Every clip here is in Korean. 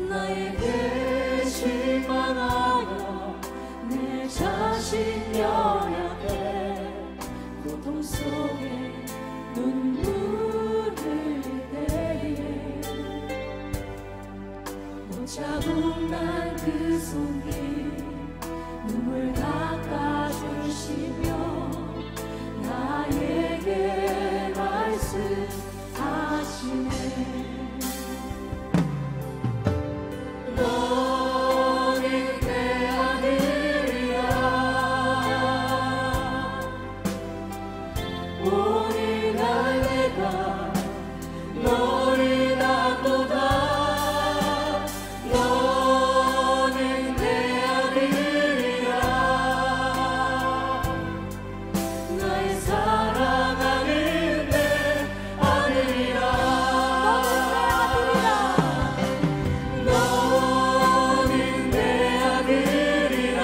나에게 실망하여 내 자신 연약해 고통 속에 눈물을 흘릴 때에 못자국 난 그 손길 눈물 닦아주시며 나에게 말씀하시네. 너는 내 아들이야. 오늘날 내가 너를 낳고다. 너는 내 아들이야. 나의 사랑하는 내 아들이라. 너는 내 아들이라.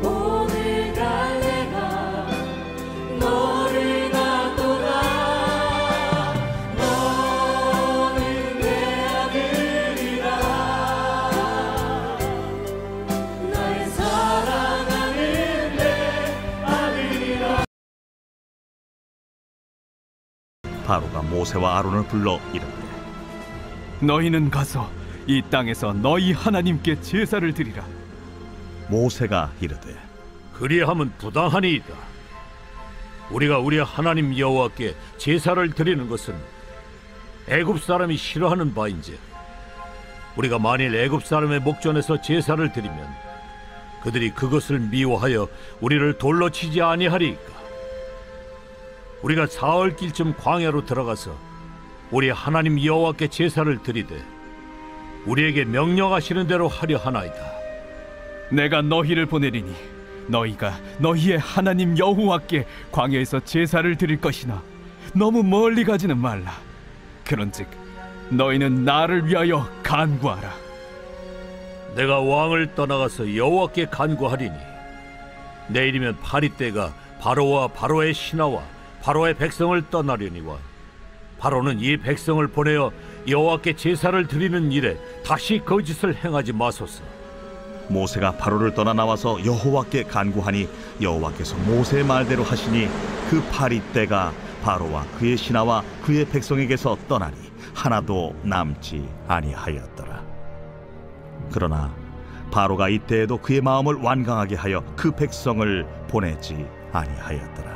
오늘날 내가 너를 낳고다. 너는 내 아들이라. 나의 사랑하는 내 아들이라. 바로가 모세와 아론을 불러 이르되 너희는 가서 이 땅에서 너희 하나님께 제사를 드리라. 모세가 이르되 그리함은 부당하니이다. 우리가 우리 하나님 여호와께 제사를 드리는 것은 애굽 사람이 싫어하는 바인즉 우리가 만일 애굽 사람의 목전에서 제사를 드리면 그들이 그것을 미워하여 우리를 돌로 치지 아니하리이까. 우리가 사흘길쯤 광야로 들어가서 우리 하나님 여호와께 제사를 드리되 우리에게 명령하시는 대로 하려 하나이다. 내가 너희를 보내리니 너희가 너희의 하나님 여호와께 광야에서 제사를 드릴 것이나 너무 멀리 가지는 말라. 그런즉 너희는 나를 위하여 간구하라. 내가 왕을 떠나가서 여호와께 간구하리니 내일이면 파리떼가 바로와 바로의 신하와 바로의 백성을 떠나려니와 바로는 이 백성을 보내어 여호와께 제사를 드리는 일에 다시 거짓을 행하지 마소서. 모세가 바로를 떠나 나와서 여호와께 간구하니 여호와께서 모세의 말대로 하시니 그 파리떼가 바로와 그의 신하와 그의 백성에게서 떠나니 하나도 남지 아니하였더라. 그러나 바로가 이때에도 그의 마음을 완강하게 하여 그 백성을 보내지 아니하였더라.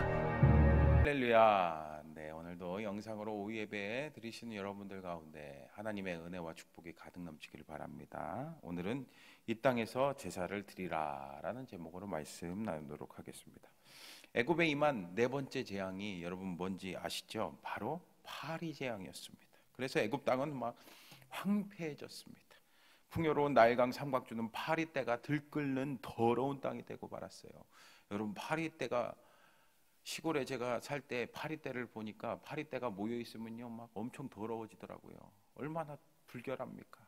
할렐루야. 네, 오늘도 영상으로 오후 예배 드리시는 여러분들 가운데 하나님의 은혜와 축복이 가득 넘치기를 바랍니다. 오늘은 이 땅에서 제사를 드리라 라는 제목으로 말씀 나누도록 하겠습니다. 애굽에 임한 네 번째 재앙이 여러분 뭔지 아시죠? 바로 파리 재앙이었습니다. 그래서 애굽 땅은 막 황폐해졌습니다. 풍요로운 나일강 삼각주는 파리떼가 들끓는 더러운 땅이 되고 말았어요. 여러분, 파리떼가 시골에 제가 살 때 파리떼를 보니까 파리떼가 모여 있으면요 막 엄청 더러워지더라고요. 얼마나 불결합니까?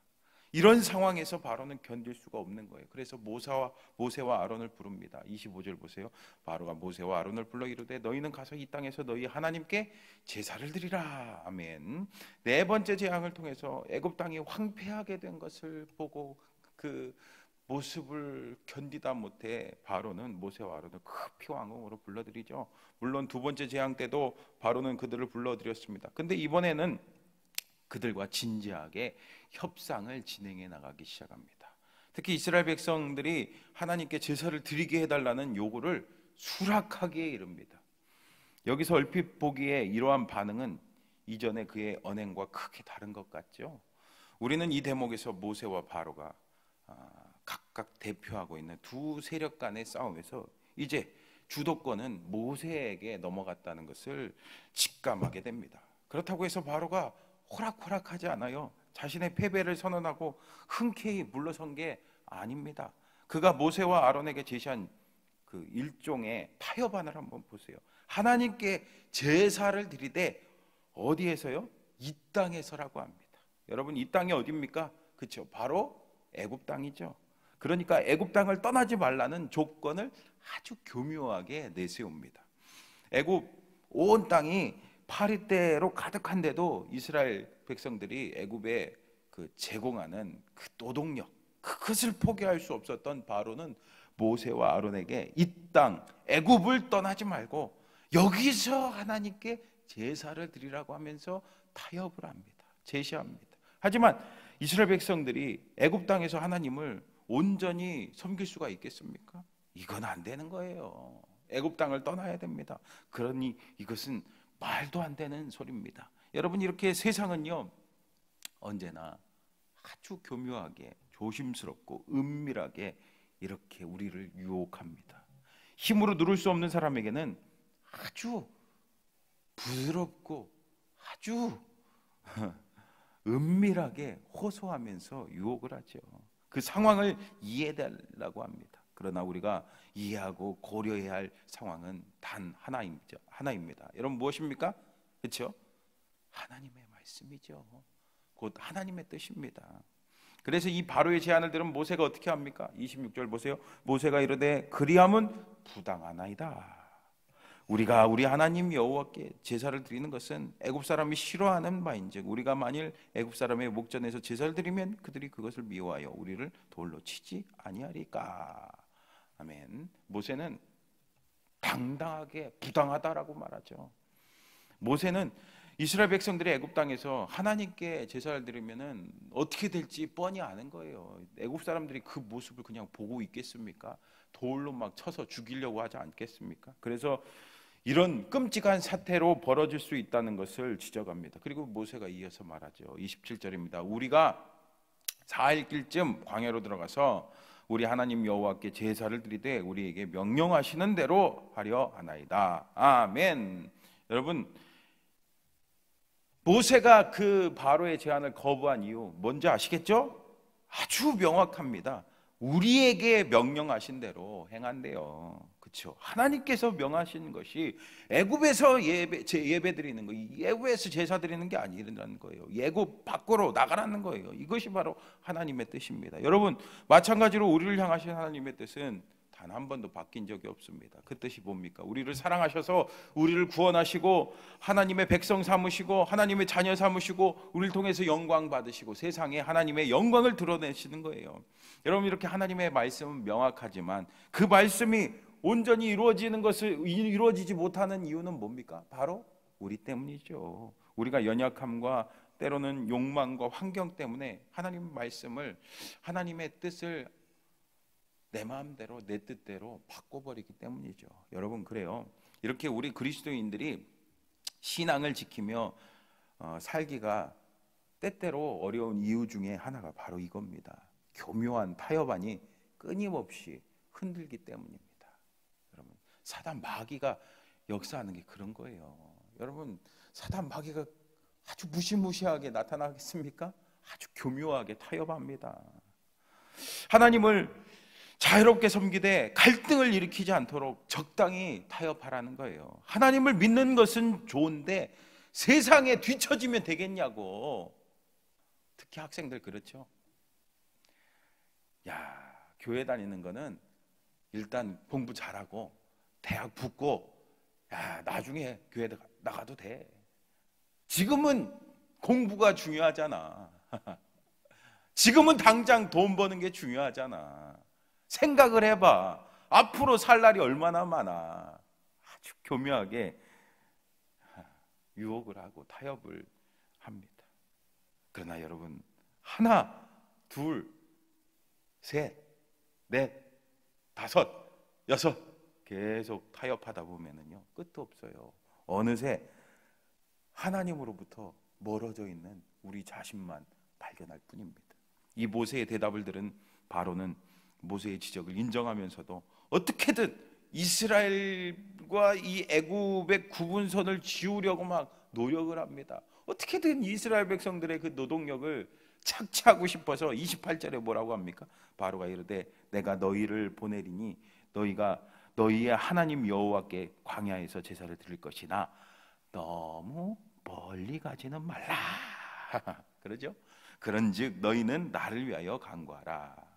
이런 상황에서 바로는 견딜 수가 없는 거예요. 그래서 모세와 아론을 부릅니다. 25절 보세요. 바로가 모세와 아론을 불러 이르되 너희는 가서 이 땅에서 너희 하나님께 제사를 드리라. 아멘. 네 번째 재앙을 통해서 애굽 땅이 황폐하게 된 것을 보고 그 모습을 견디다 못해 바로는 모세와 아론을 급히 왕궁으로 불러들이죠. 물론 두 번째 재앙 때도 바로는 그들을 불러들였습니다. 근데 이번에는 그들과 진지하게 협상을 진행해 나가기 시작합니다. 특히 이스라엘 백성들이 하나님께 제사를 드리게 해달라는 요구를 수락하기에 이릅니다. 여기서 얼핏 보기에 이러한 반응은 이전에 그의 언행과 크게 다른 것 같죠. 우리는 이 대목에서 모세와 바로가 각각 대표하고 있는 두 세력 간의 싸움에서 이제 주도권은 모세에게 넘어갔다는 것을 직감하게 됩니다. 그렇다고 해서 바로가 호락호락하지 않아요. 자신의 패배를 선언하고 흔쾌히 물러선 게 아닙니다. 그가 모세와 아론에게 제시한 그 일종의 타협안을 한번 보세요. 하나님께 제사를 드리되 어디에서요? 이 땅에서라고 합니다. 여러분, 이 땅이 어디입니까? 그렇죠, 바로 애굽 땅이죠. 그러니까 애굽 땅을 떠나지 말라는 조건을 아주 교묘하게 내세웁니다. 애굽 온 땅이 파리떼로 가득한데도 이스라엘 백성들이 애굽에 그 제공하는 그 노동력, 그것을 포기할 수 없었던 바로는 모세와 아론에게 이 땅 애굽을 떠나지 말고 여기서 하나님께 제사를 드리라고 하면서 타협을 합니다. 제시합니다. 하지만 이스라엘 백성들이 애굽 땅에서 하나님을 온전히 섬길 수가 있겠습니까? 이건 안 되는 거예요. 애굽 땅을 떠나야 됩니다. 그러니 이것은 말도 안 되는 소리입니다. 여러분, 이렇게 세상은요 언제나 아주 교묘하게 조심스럽고 은밀하게 이렇게 우리를 유혹합니다. 힘으로 누를 수 없는 사람에게는 아주 부드럽고 아주 은밀하게 호소하면서 유혹을 하죠. 그 상황을 이해해달라고 합니다. 그러나 우리가 이해하고 고려해야 할 상황은 단 하나입니다. 여러분, 무엇입니까? 그렇죠? 하나님의 말씀이죠. 곧 하나님의 뜻입니다. 그래서 이 바로의 제안을 들은 모세가 어떻게 합니까? 26절 보세요. 모세가 이르되 그리함은 부당하나이다. 우리가 우리 하나님 여호와께 제사를 드리는 것은 애굽 사람이 싫어하는 바인즉 우리가 만일 애굽 사람의 목전에서 제사를 드리면 그들이 그것을 미워하여 우리를 돌로 치지 아니하리까. 아멘. 모세는 당당하게 부당하다라고 말하죠. 모세는 이스라엘 백성들이 애굽 땅에서 하나님께 제사를 드리면은 어떻게 될지 뻔히 아는 거예요. 애굽 사람들이 그 모습을 그냥 보고 있겠습니까? 돌로 막 쳐서 죽이려고 하지 않겠습니까? 그래서 이런 끔찍한 사태로 벌어질 수 있다는 것을 지적합니다. 그리고 모세가 이어서 말하죠. 27절입니다. 우리가 4일길쯤 광야로 들어가서 우리 하나님 여호와께 제사를 드리되 우리에게 명령하시는 대로 하려 하나이다. 아멘. 여러분, 모세가 그 바로의 제안을 거부한 이유 뭔지 아시겠죠? 아주 명확합니다. 우리에게 명령하신 대로 행한대요. 그렇죠? 하나님께서 명하신 것이 애굽에서 예배 드리는 거, 애굽에서 제사 드리는 게 아니라는 거예요. 애굽 밖으로 나가라는 거예요. 이것이 바로 하나님의 뜻입니다. 여러분, 마찬가지로 우리를 향하신 하나님의 뜻은 단 한 번도 바뀐 적이 없습니다. 그 뜻이 뭡니까? 우리를 사랑하셔서 우리를 구원하시고 하나님의 백성 삼으시고 하나님의 자녀 삼으시고 우리를 통해서 영광 받으시고 세상에 하나님의 영광을 드러내시는 거예요. 여러분, 이렇게 하나님의 말씀은 명확하지만 그 말씀이 온전히 이루어지지 못하는 이유는 뭡니까? 바로 우리 때문이죠. 우리가 연약함과 때로는 욕망과 환경 때문에 하나님 말씀을, 하나님의 뜻을 내 마음대로 내 뜻대로 바꿔버리기 때문이죠. 여러분, 그래요. 이렇게 우리 그리스도인들이 신앙을 지키며 살기가 때때로 어려운 이유 중에 하나가 바로 이겁니다. 교묘한 타협안이 끊임없이 흔들기 때문입니다. 여러분, 사단 마귀가 역사하는 게 그런 거예요. 여러분, 사단 마귀가 아주 무시무시하게 나타나겠습니까? 아주 교묘하게 타협합니다. 하나님을 자유롭게 섬기되 갈등을 일으키지 않도록 적당히 타협하라는 거예요. 하나님을 믿는 것은 좋은데 세상에 뒤처지면 되겠냐고. 특히 학생들 그렇죠. 야, 교회 다니는 거는 일단 공부 잘하고 대학 붙고 야, 나중에 교회 나가도 돼. 지금은 공부가 중요하잖아. 지금은 당장 돈 버는 게 중요하잖아. 생각을 해봐. 앞으로 살 날이 얼마나 많아. 아주 교묘하게 유혹을 하고 타협을 합니다. 그러나 여러분, 하나, 둘, 셋, 넷, 다섯, 여섯 계속 타협하다 보면은요 끝도 없어요. 어느새 하나님으로부터 멀어져 있는 우리 자신만 발견할 뿐입니다. 이 모세의 대답을 들은 바로는 모세의 지적을 인정하면서도 어떻게든 이스라엘과 이 애굽의 구분선을 지우려고 막 노력을 합니다. 어떻게든 이스라엘 백성들의 그 노동력을 착취하고 싶어서 28절에 뭐라고 합니까? 바로가 이르되 내가 너희를 보내리니 너희가 너희의 하나님 여호와께 광야에서 제사를 드릴 것이나 너무 멀리 가지는 말라. 그러죠? 그런즉 너희는 나를 위하여 간구하라.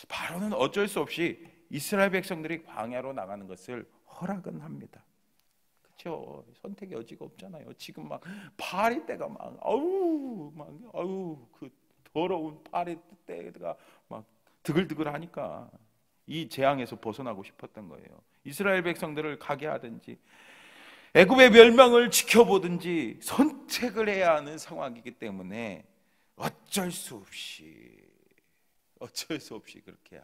바로는 어쩔 수 없이 이스라엘 백성들이 광야로 나가는 것을 허락은 합니다. 그렇죠. 선택의 여지가 없잖아요. 지금 막 파리 때가 막 아우 그 더러운 파리 때가 막 드글드글하니까 이 재앙에서 벗어나고 싶었던 거예요. 이스라엘 백성들을 가게 하든지 애굽의 멸망을 지켜보든지 선택을 해야 하는 상황이기 때문에 어쩔 수 없이 그렇게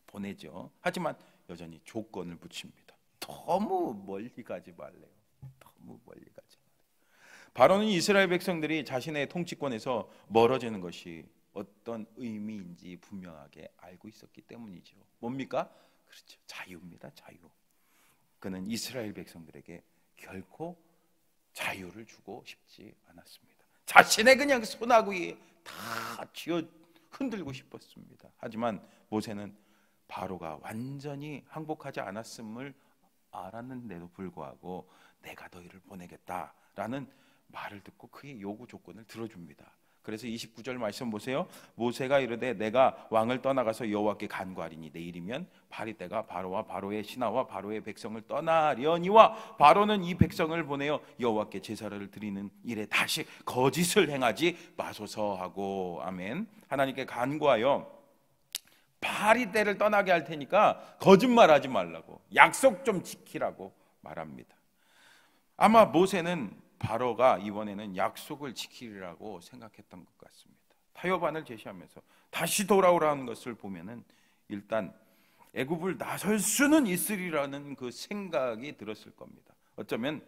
보내죠. 하지만 여전히 조건을 붙입니다. 너무 멀리 가지 말래요. 너무 멀리 가지 말래요. 바로는 이스라엘 백성들이 자신의 통치권에서 멀어지는 것이 어떤 의미인지 분명하게 알고 있었기 때문이죠. 뭡니까? 그렇죠. 자유입니다. 자유. 그는 이스라엘 백성들에게 결코 자유를 주고 싶지 않았습니다. 자신의 그냥 손아귀에 다 쥐어 흔들고 싶었습니다. 하지만 모세는 바로가 완전히 항복하지 않았음을 알았는데도 불구하고 내가 너희를 보내겠다라는 말을 듣고 그의 요구 조건을 들어줍니다. 그래서 29절 말씀 보세요. 모세가 이르되 내가 왕을 떠나가서 여호와께 간구하리니 내일이면 파리 때가 바로와 바로의 신하와 바로의 백성을 떠나려니와 바로는 이 백성을 보내어 여호와께 제사를 드리는 일에 다시 거짓을 행하지 마소서 하고 아멘. 하나님께 간구하여 파리 때를 떠나게 할 테니까 거짓말하지 말라고 약속 좀 지키라고 말합니다. 아마 모세는 바로가 이번에는 약속을 지키리라고 생각했던 것 같습니다. 타협안을 제시하면서 다시 돌아오라는 것을 보면은 일단 애굽을 나설 수는 있으리라는 그 생각이 들었을 겁니다. 어쩌면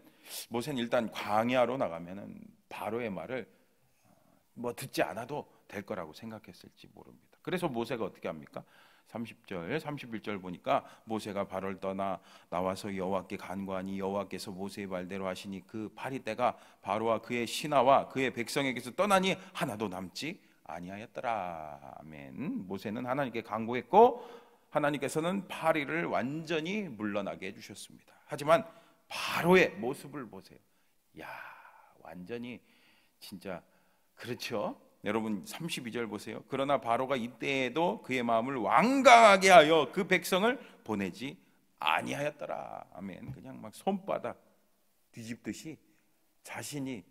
모세는 일단 광야로 나가면은 바로의 말을 듣지 않아도 될 거라고 생각했을지 모릅니다. 그래서 모세가 어떻게 합니까? 30절, 31절 보니까 모세가 바로를 떠나 나와서 여호와께 간구하니 여호와께서 모세의 말대로 하시니 그 파리 때가 바로와 그의 신하와 그의 백성에게서 떠나니 하나도 남지 아니하였더라. 아멘. 모세는 하나님께 간구했고 하나님께서는 파리를 완전히 물러나게 해주셨습니다. 하지만 바로의 모습을 보세요. 야, 완전히 진짜 그렇죠. 여러분 32절 보세요. 그러나 바로가 이때에도 그의 마음을 완강하게 하여 그 백성을 보내지 아니하였더라. 아멘. 그냥 막 손바닥 뒤집듯이 자신이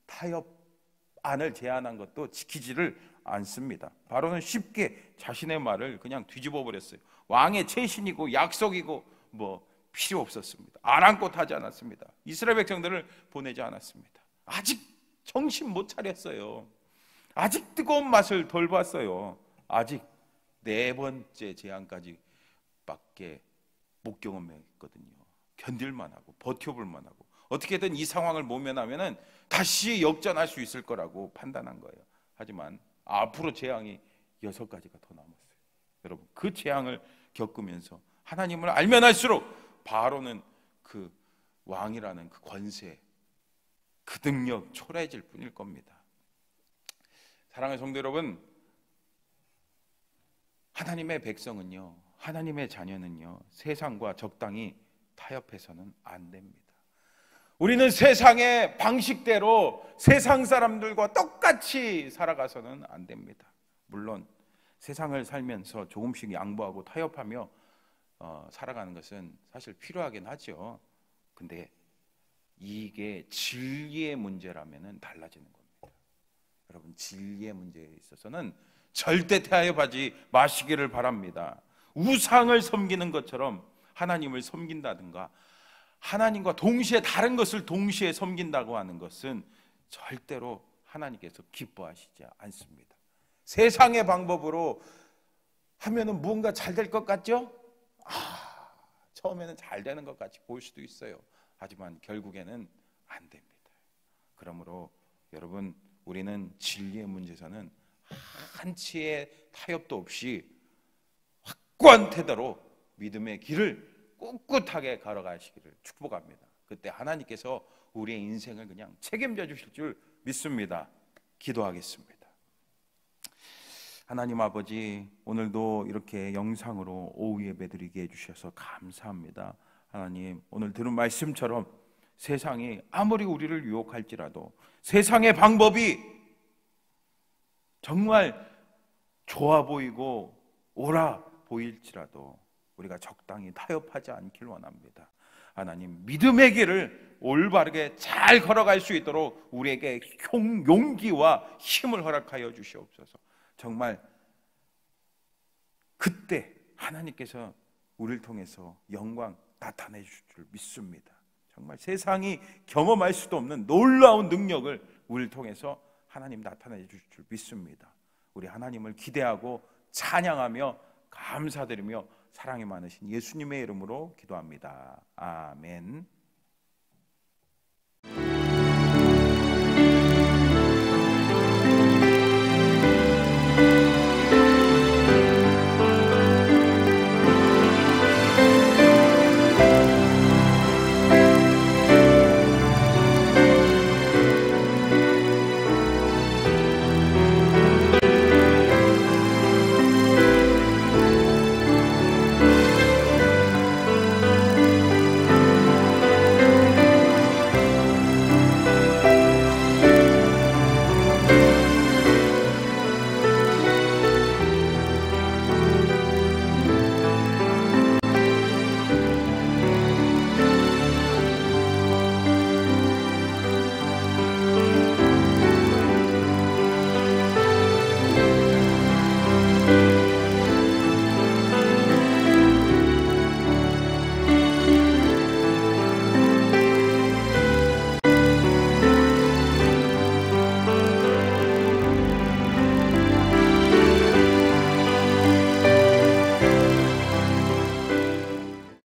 타협안을 제안한 것도 지키지를 않습니다. 바로는 쉽게 자신의 말을 그냥 뒤집어 버렸어요. 왕의 채신이고 약속이고 필요 없었습니다. 아랑곳하지 않았습니다. 이스라엘 백성들을 보내지 않았습니다. 아직 정신 못 차렸어요. 아직 뜨거운 맛을 덜 봤어요. 아직 4번째 재앙까지 밖에 못 경험했거든요. 견딜만 하고 버텨볼만 하고 어떻게든 이 상황을 모면하면 다시 역전할 수 있을 거라고 판단한 거예요. 하지만 앞으로 재앙이 6가지가 더 남았어요. 여러분 그 재앙을 겪으면서 하나님을 알면 알수록 바로는 그 왕이라는 그 권세, 그 능력 초라해질 뿐일 겁니다. 사랑하는 성도 여러분, 하나님의 백성은요, 하나님의 자녀는요, 세상과 적당히 타협해서는 안 됩니다. 우리는 세상의 방식대로 세상 사람들과 똑같이 살아가서는 안 됩니다. 물론 세상을 살면서 조금씩 양보하고 타협하며 살아가는 것은 사실 필요하긴 하죠. 근데 이게 진리의 문제라면 달라지는 겁니다. 여러분 진리의 문제에 있어서는 절대 타협하지 마시기를 바랍니다. 우상을 섬기는 것처럼 하나님을 섬긴다든가 하나님과 동시에 다른 것을 동시에 섬긴다고 하는 것은 절대로 하나님께서 기뻐하시지 않습니다. 세상의 방법으로 하면은 무언가 잘 될 것 같죠? 처음에는 잘 되는 것 같이 보일 수도 있어요. 하지만 결국에는 안 됩니다. 그러므로 여러분 우리는 진리의 문제에서는 한치의 타협도 없이 확고한 태도로 믿음의 길을 꿋꿋하게 걸어가시기를 축복합니다. 그때 하나님께서 우리의 인생을 그냥 책임져 주실 줄 믿습니다. 기도하겠습니다. 하나님 아버지, 오늘도 이렇게 영상으로 오후 예배 드리게 해주셔서 감사합니다. 하나님, 오늘 들은 말씀처럼 세상이 아무리 우리를 유혹할지라도 세상의 방법이 정말 좋아 보이고 옳아 보일지라도 우리가 적당히 타협하지 않길 원합니다. 하나님 믿음의 길을 올바르게 잘 걸어갈 수 있도록 우리에게 용기와 힘을 허락하여 주시옵소서. 정말 그때 하나님께서 우리를 통해서 영광 나타내 주실 줄 믿습니다. 정말 세상이 경험할 수도 없는 놀라운 능력을 우리를 통해서 하나님 나타내 주실 줄 믿습니다. 우리 하나님을 기대하고 찬양하며 감사드리며 사랑이 많으신 예수님의 이름으로 기도합니다. 아멘.